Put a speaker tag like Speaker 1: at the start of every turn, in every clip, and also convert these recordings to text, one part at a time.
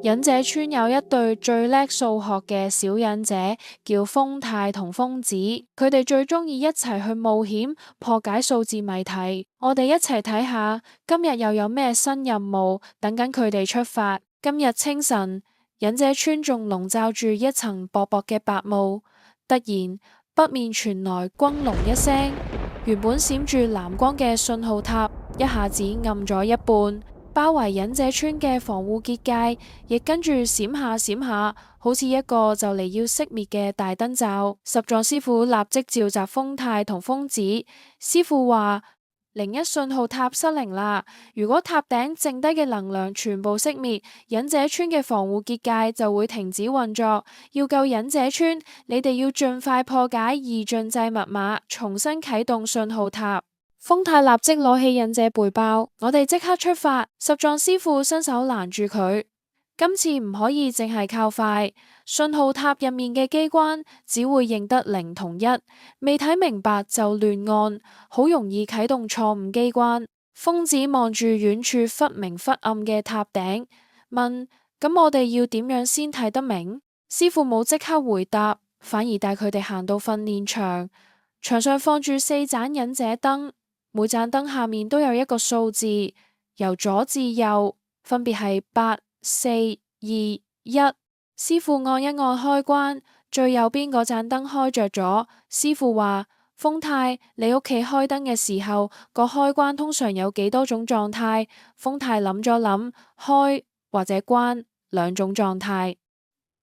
Speaker 1: 忍者村有一對最叻數學嘅小忍者，叫風太同風子，佢哋最鍾意一齊去冒險破解數字謎題。我哋一齊睇下今日又有咩新任務等緊佢哋出發。今日清晨，忍者村仲籠罩住一層薄薄嘅白霧，突然北面傳來轟隆一聲，原本閃住藍光嘅信號塔一下子暗咗一半。包圍忍者村嘅防護結界亦跟住閃下閃下，好似一個就嚟要熄滅嘅大燈罩。十狀師傅立即召集風太同風子。師傅話01信號塔失靈啦，如果塔頂剩低嘅能量全部熄滅，忍者村嘅防護結界就會停止運作。要救忍者村，你哋要盡快破解二進制密碼，重新啟動信號塔。風太立即攞起忍者背包，我哋即刻出發。十狀師傅伸手攔住佢，今次唔可以淨係靠快，信號塔入面嘅機關只會認得0同1，未睇明白就亂按，好容易啟動錯誤機關。瘋子望住遠處忽明忽暗嘅塔頂，問：咁我哋要點樣先睇得明？師傅冇即刻回答，反而帶佢哋行到訓練場，場上放住4盞忍者燈。每盞燈下面都有一個數字，由左至右分別係8、4、2、1。師傅按一按開關，最右邊嗰盞燈開着咗。師傅話：風太，你屋企開燈嘅時候，個開關通常有幾多種狀態？風太諗咗諗，開或者關2種狀態。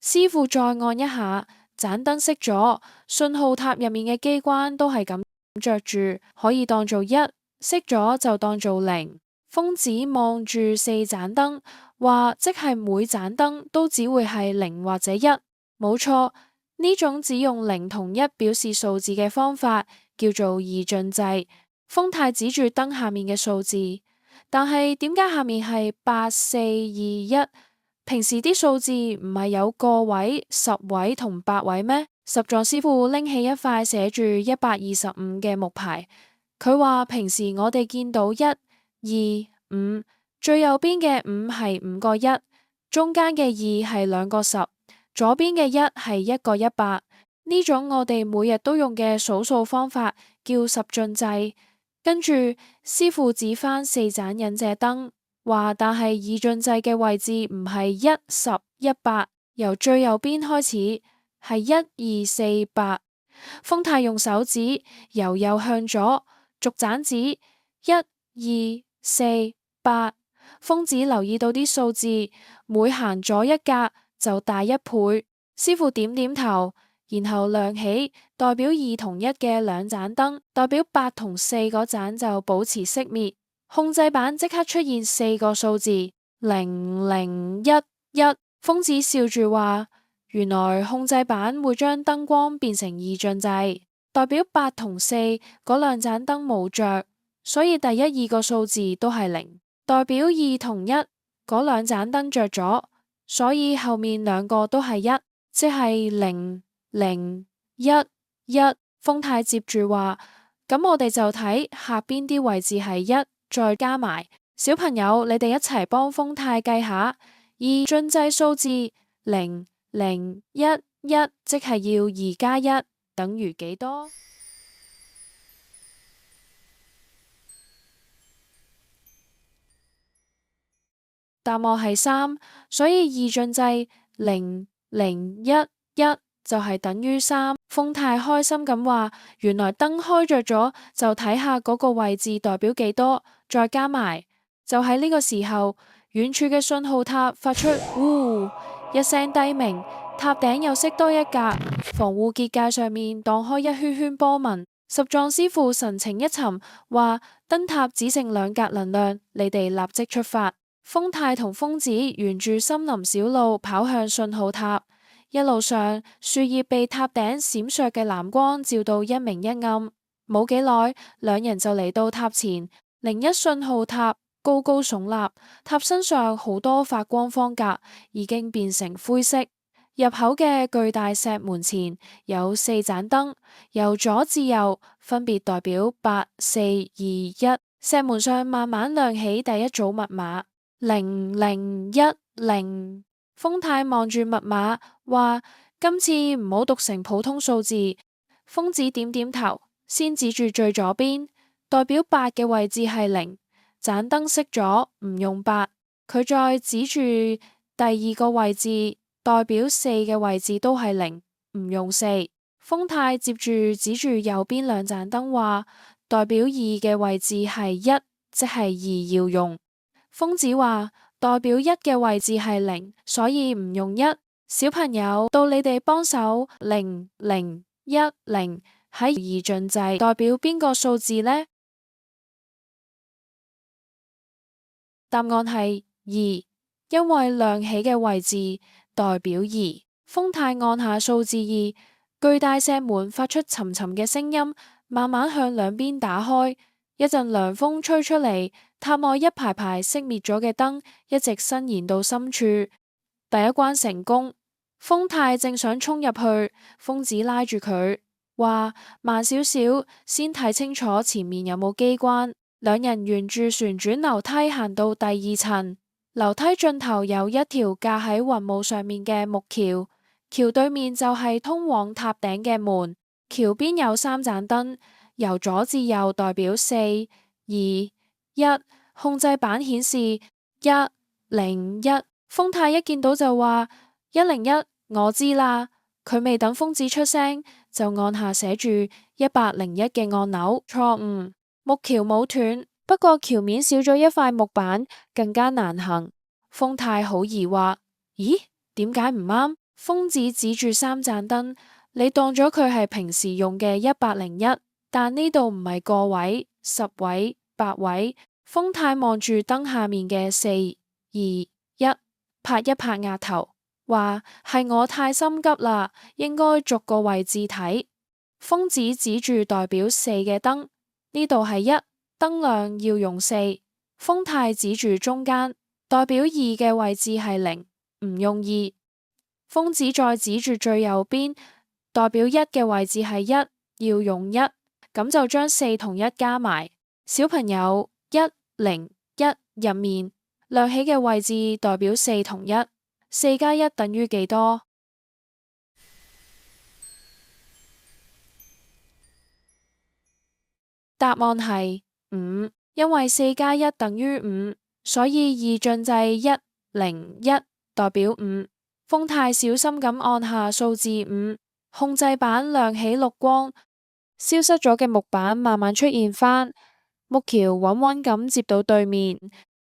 Speaker 1: 師傅再按一下，盞燈熄咗，信號塔入面嘅機關都係咁着住，可以當做1，熄咗就當做0。瘋子望住4盞燈，話即係每盞燈都只會係0或者1。冇錯，呢種只用0同1表示數字嘅方法叫做二進制。風太指住燈下面嘅數字，但係點解下面係8、4、2、1？平時啲數字唔係有個位、10位同8位咩？十狀師傅拎起一塊寫住125嘅木牌，佢話平時我哋見到1、2、5，最右邊嘅5係5個1，中間嘅2係2個10，左邊嘅1係1個100。呢種我哋每日都用嘅數數方法叫10進制。跟住師傅指返4盞忍者燈，話但係二進制嘅位置唔係1、10、100，由最右邊開始。係1、2、4、8。風太用手指由右向左逐盞指1、2、4、8。瘋子留意到啲數字每行左一格就大1倍。師傅點點頭，然後亮起代表2同1嘅2盞燈，代表8同4嗰盞就保持熄滅。控制板即刻出現4個數字0011。瘋子笑住話：原來控制板會將燈光變成二進制，代表8同4嗰2盞燈冇着，所以第1、2個數字都係0。代表2同1嗰2盞燈着咗，所以後面2個都係1，即係0、0、1、1。風太接住話：咁我哋就睇下邊啲位置係1，再加埋。小朋友，你哋一齊幫風太計下二進制數字0、0、1、1，即係要2加1等於幾多？答案係3，所以二進制0、0、1、1就係等於3。風太開心咁話：原來燈開着咗，就睇下嗰個位置代表幾多，再加埋。就喺呢個時候，遠處嘅信號塔發出嗚一聲低鳴，塔頂又熄多一格，防護結界上面蕩開一圈圈波紋。十狀師傅神情一沉，話：燈塔只剩2格能量，你哋立即出發。風太同瘋子沿住森林小路跑向信號塔，一路上樹葉被塔頂閃爍嘅藍光照到一明一暗。冇幾耐，2人就嚟到塔前。01信號塔高高聳立，塔身上好多發光方格已經變成灰色。入口嘅巨大石門前有4盞燈，由左至右分別代表8、4、2、1。石門上慢慢亮起第一組密碼0010。豐太望住密碼，話今次唔好讀成普通數字。瘋子點點頭，先指住最左邊，代表8嘅位置係0，盞燈熄咗，唔用8。佢再指住第二個位置，代表4嘅位置都係0，唔用4。豐太接住指住右邊兩盞燈，話代表2嘅位置係1，即係2要用。瘋子話代表1嘅位置係0，所以唔用1。小朋友，到你哋幫手，0 0 1 0喺二進制代表邊個數字呢？答案係2，因為亮起嘅位置代表2。豐太按下數字2，巨大石門發出沉沉嘅聲音，慢慢向兩邊打開。一陣涼風吹出嚟，塔內一排排熄滅咗嘅燈一直伸延到深處。第一關成功。豐太正想衝入去，瘋子拉住佢，話慢少少，先睇清楚前面有冇機關。兩人沿住旋轉樓梯行到第2層，樓梯盡頭有一條架喺雲霧上面嘅木橋，橋對面就係通往塔頂嘅門。橋邊有3盞燈，由左至右代表4、2、1，控制板顯示101。豐太一見到就話101，我知啦。佢未等瘋子出聲，就按下寫住101嘅按鈕。錯誤，木橋冇斷，不過橋面少咗一塊木板，更加難行。豐太好疑惑，咦，點解唔啱？瘋子指住3盞燈，你當咗佢係平時用嘅101，但呢度唔係個位、10位、8位。豐太望住燈下面嘅4、2、1，拍一拍額頭，話係我太心急啦，應該逐個位置睇。瘋子指住代表4嘅燈，呢度係1，燈亮要用4。豐太指住中間，代表2嘅位置係0，唔用2。瘋子再指住最右邊，代表1嘅位置係1，要用1。咁就將4同1加埋。小朋友，101入面亮起嘅位置代表4同1，4加1等於幾多？答案係5，因為4加1等於5，所以二進制101代表5。豐太小心咁按下數字5，控制板亮起綠光，消失咗嘅木板慢慢出現返，木橋穩穩咁接到對面。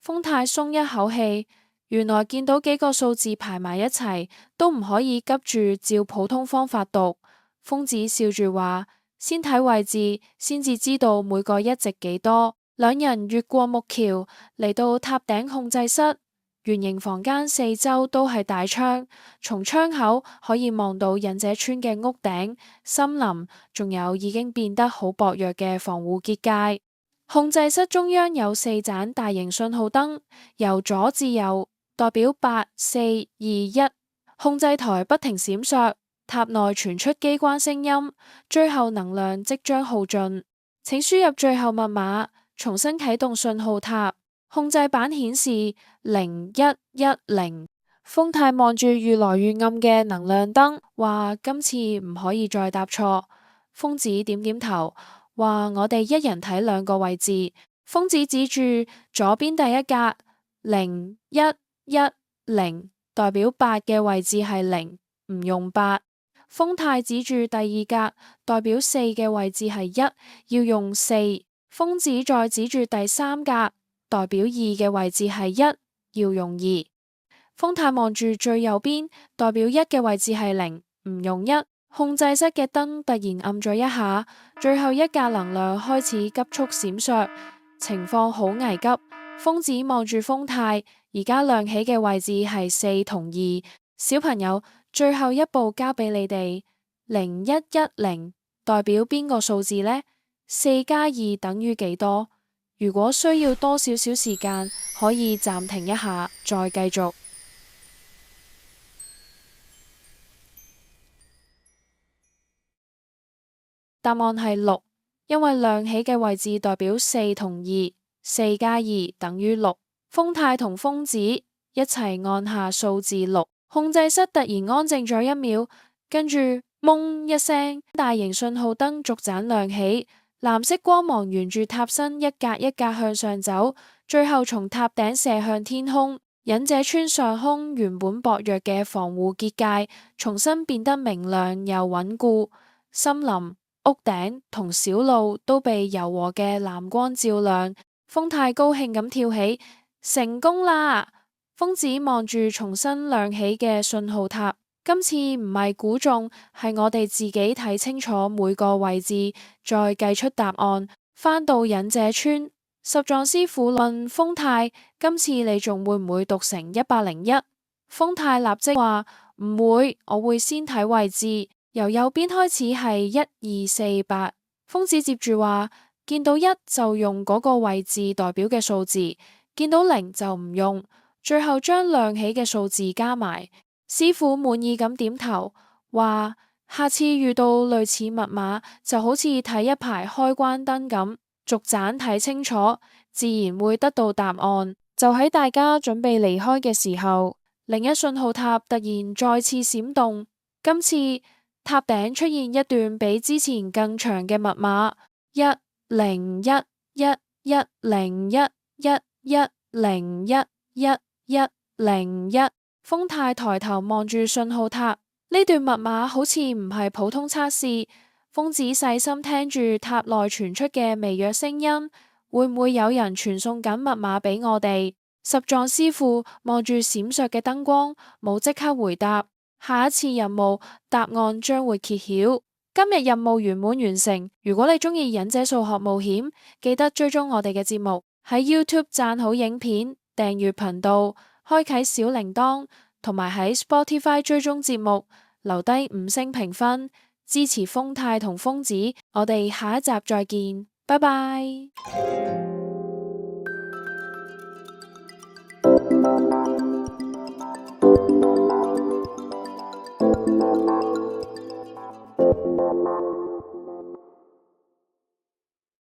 Speaker 1: 豐太鬆一口氣，原來見到幾個數字排埋一齊，都唔可以急住照普通方法讀。瘋子笑住話，先睇位置，先至知道每個一值幾多。兩人越過木橋，嚟到塔頂控制室。圓形房間四周都係大窗，從窗口可以望到忍者村嘅屋頂、森林，仲有已經變得好薄弱嘅防護結界。控制室中央有4盞大型信號燈，由左至右代表8、4、2、1。控制台不停閃爍，塔內傳出機關聲音，最後能量即將耗盡，請輸入最後密碼，重新啟動信號塔。控制板顯示0110。豐太望住越來越暗嘅能量燈，話今次唔可以再答錯。瘋子點點頭，話我哋一人睇2個位置。瘋子指住左邊第一格0110，代表8嘅位置係0，唔用8。豐太指住第2格，代表4嘅位置係1，要用4。瘋子再指住第3格，代表2嘅位置係1，要用2。豐太望住最右邊，代表1嘅位置係0，唔用1。控制室嘅燈突然暗咗一下，最後一格能量開始急速閃爍，情況好危急。瘋子望住豐太，而家亮起嘅位置係4同2。小朋友，最後一步交俾你哋。0110代表邊個數字呢？4加2等於幾多？如果需要多少少時間，可以暫停一下，再繼續。答案係6，因為亮起嘅位置代表4同2，4加2等於6。豐太同瘋子一齊按下數字6。控制室突然安靜咗1秒，跟住嗡一聲，大型信號燈逐盞亮起，藍色光芒沿住塔身一格一格向上走，最後從塔頂射向天空。忍者村上空原本薄弱嘅防護結界重新變得明亮又穩固，森林、屋頂同小路都被柔和嘅藍光照亮。豐太高興咁跳起，成功啦！豐子望住重新亮起嘅信號塔，今次唔係估中，係我哋自己睇清楚每個位置，再計出答案。返到忍者村，十狀師傅問豐太：今次你仲會唔會讀成101？豐太立即話：唔會，我會先睇位置，由右邊開始係1248。豐子接住話：見到1就用嗰個位置代表嘅數字，見到0就唔用，最後將亮起嘅數字加埋。師傅滿意咁點頭，話：下次遇到類似密碼，就好似睇一排開關燈咁，逐盞睇清楚，自然會得到答案。就喺大家準備離開嘅時候，另一信號塔突然再次閃動，今次塔頂出現一段比之前更長嘅密碼：101111111101。豐太抬頭望住信號塔，呢段密碼好似唔係普通測試。豐子細心聽住塔內傳出嘅微弱聲音，會唔會有人傳送緊密碼俾我哋？十狀師傅望住閃爍嘅燈光，冇即刻回答。下一次任務答案將會揭曉。今日任務圓滿完成。如果你中意忍者數學冒險，記得追蹤我哋嘅節目，喺 YouTube 讚好影片，訂閱頻道，開啟小鈴鐺，同埋喺 Spotify 追蹤節目，留低5星評分，支持豐太同豐子。我哋下一集再見，拜拜。